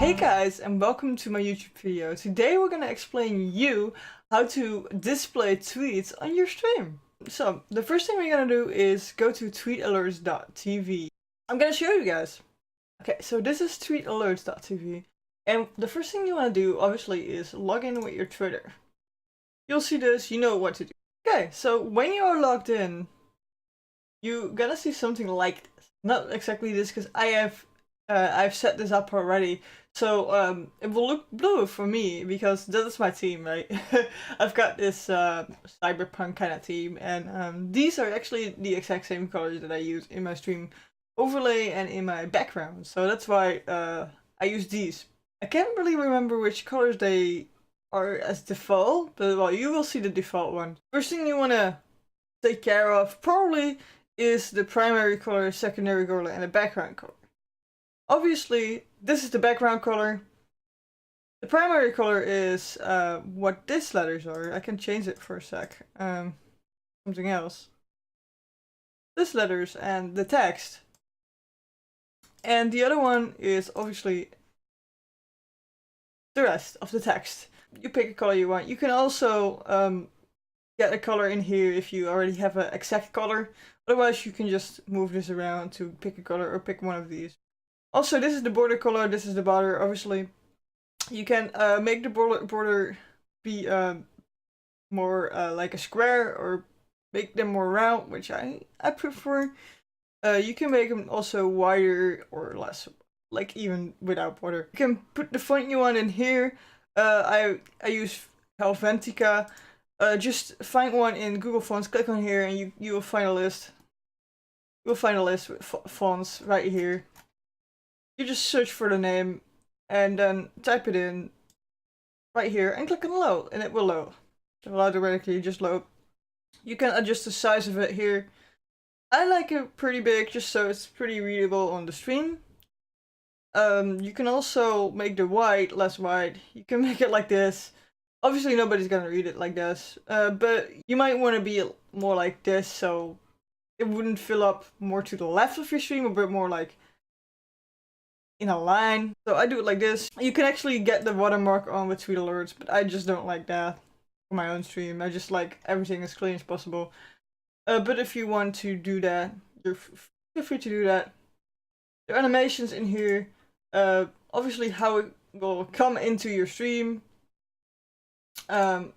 Hey guys, and welcome to my YouTube video. Today we're gonna explain you how to display tweets on your stream. So the first thing we're gonna do is go to tweetalerts.tv. I'm gonna show you guys. Okay, so this is tweetalerts.tv, and the first thing you wanna do obviously is log in with your Twitter. You'll see this, you know what to do. Okay, so when you are logged in, you're gonna see something like this. Not exactly this, because I've set this up already. So it will look blue for me because that's my team, right? I've got this cyberpunk kind of team, and these are actually the exact same colors that I use in my stream overlay and in my background. So that's why I use these. I can't really remember which colors they are as default, but well, you will see the default one. First thing you want to take care of probably is the primary color, secondary color, and the background color. Obviously, this is the background color. The primary color is what these letters are. I can change it for a sec. Something else. This letters and the text. And the other one is obviously the rest of the text. You pick a color you want. You can also get a color in here if you already have an exact color. Otherwise, you can just move this around to pick a color or pick one of these. Also, this is the border color, this is the border, obviously. You can make the border be more like a square, or make them more round, which I prefer. You can make them also wider or less, like even without border. You can put the font you want in here. I use Helvetica. Just find one in Google Fonts, click on here, and you will find a list. You will find a list with fonts right here. You just search for the name and then type it in right here and click on load, and it will load. It will automatically just load. You can adjust the size of it here. I like it pretty big just so it's pretty readable on the stream. You can also make the white less wide. You can make it like this. Obviously nobody's gonna read it like this, but you might want to be more like this so it wouldn't fill up more to the left of your stream, a bit more like in a line. So I do it like this. You can actually get the watermark on with tweet alerts, but I just don't like that for my own stream. I just like everything as clean as possible. But if you want to do that, feel free to do that. There are animations in here. Obviously how it will come into your stream. Now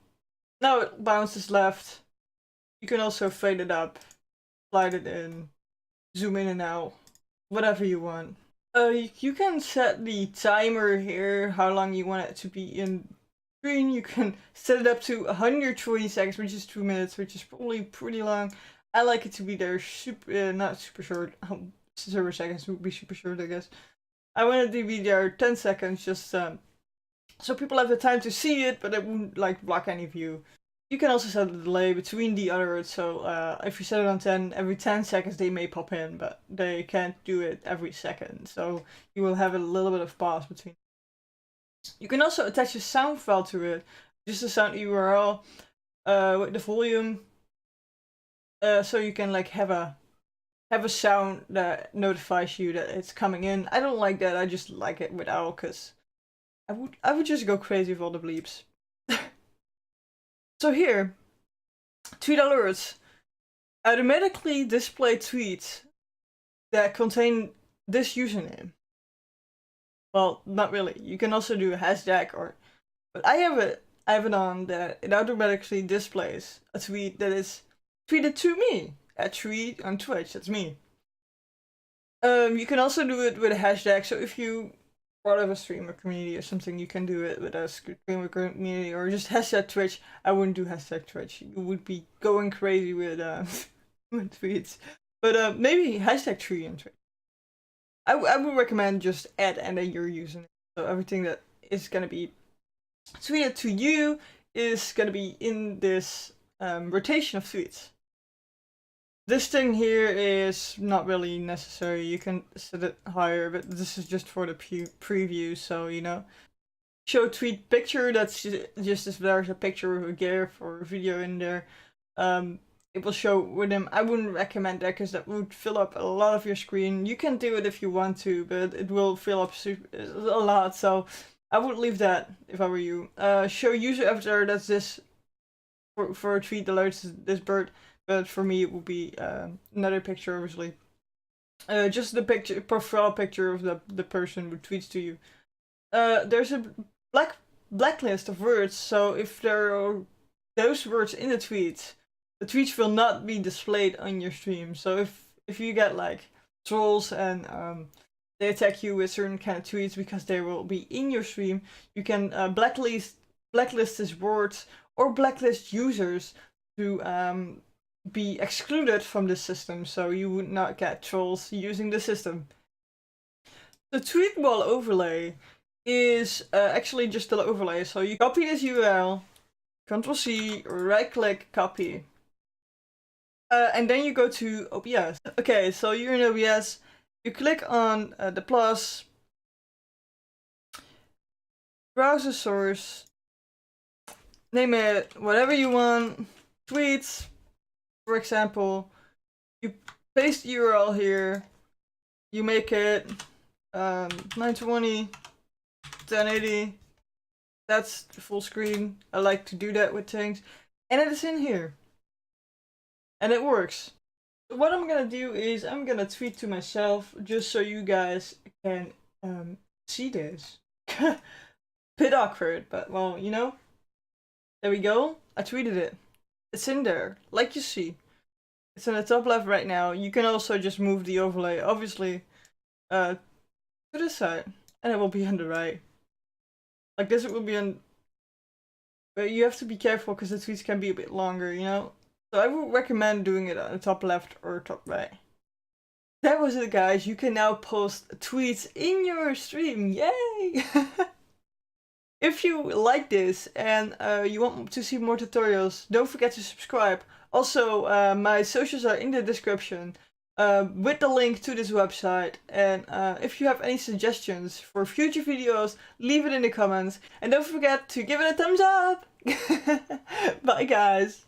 it bounces left. You can also fade it up, slide it in, zoom in and out, whatever you want. You can set the timer here, how long you want it to be in screen. You can set it up to 120 seconds, which is 2 minutes, which is probably pretty long. I like it to be there not super short. 0 seconds would be super short, I guess. I want it to be there 10 seconds, just so people have the time to see it, but it wouldn't like block any view. You can also set a delay between the alerts, so if you set it on 10, every 10 seconds they may pop in, but they can't do it every second, so you will have a little bit of pause between. You can also attach a sound file to it, just a sound URL with the volume, so you can like have a sound that notifies you that it's coming in. I don't like that, I just like it without, because I would just go crazy with all the bleeps. So here, tweet alerts automatically display tweets that contain this username. Well, not really. You can also do a hashtag, but I have it on that it automatically displays a tweet that is tweeted to me at Trui on Twitch. That's me. You can also do it with a hashtag. So if you part of a streamer community or something, you can do it with a streamer community, or just hashtag Twitch. I wouldn't do hashtag Twitch. You would be going crazy with with tweets. But maybe hashtag Trui on Twitch. I would recommend just add and then your username. So everything that is gonna be tweeted to you is gonna be in this rotation of tweets. This thing here is not really necessary. You can set it higher, but this is just for the preview, so you know. Show tweet picture, that's just if there's a picture of a GIF or a video in there. it will show with them. I wouldn't recommend that because that would fill up a lot of your screen. You can do it if you want to, but it will fill up a lot. So I would leave that if I were you. Show user avatar, that's this. For a tweet alerts this bird, but for me it will be another picture, obviously. Just the picture, profile picture of the person who tweets to you. There's a blacklist of words, so if there are those words in the tweets will not be displayed on your stream. So if you get like trolls and they attack you with certain kind of tweets because they will be in your stream, you can blacklist these words or blacklist users to be excluded from the system, so you would not get trolls using the system. The tweet wall overlay is actually just the overlay, so you copy this URL, Ctrl+C, right-click, copy. And then you go to OBS. Okay, so you're in OBS, you click on the plus, browser source, name it whatever you want, tweets, for example. You paste the URL here, you make it 920, 1080, that's the full screen. I like to do that with things, and it is in here. And it works. What I'm gonna do is I'm gonna tweet to myself just so you guys can see this. Bit awkward, but well, you know. There we go. I tweeted it. It's in there, like you see. It's in the top left right now. You can also just move the overlay, obviously, to this side, and it will be on the right. Like this, it will be on. But you have to be careful because the tweets can be a bit longer, you know. So I would recommend doing it on the top left or top right. That was it, guys. You can now post tweets in your stream. Yay! If you like this and you want to see more tutorials, don't forget to subscribe. Also, my socials are in the description with the link to this website. And if you have any suggestions for future videos, leave it in the comments. And don't forget to give it a thumbs up! Bye, guys!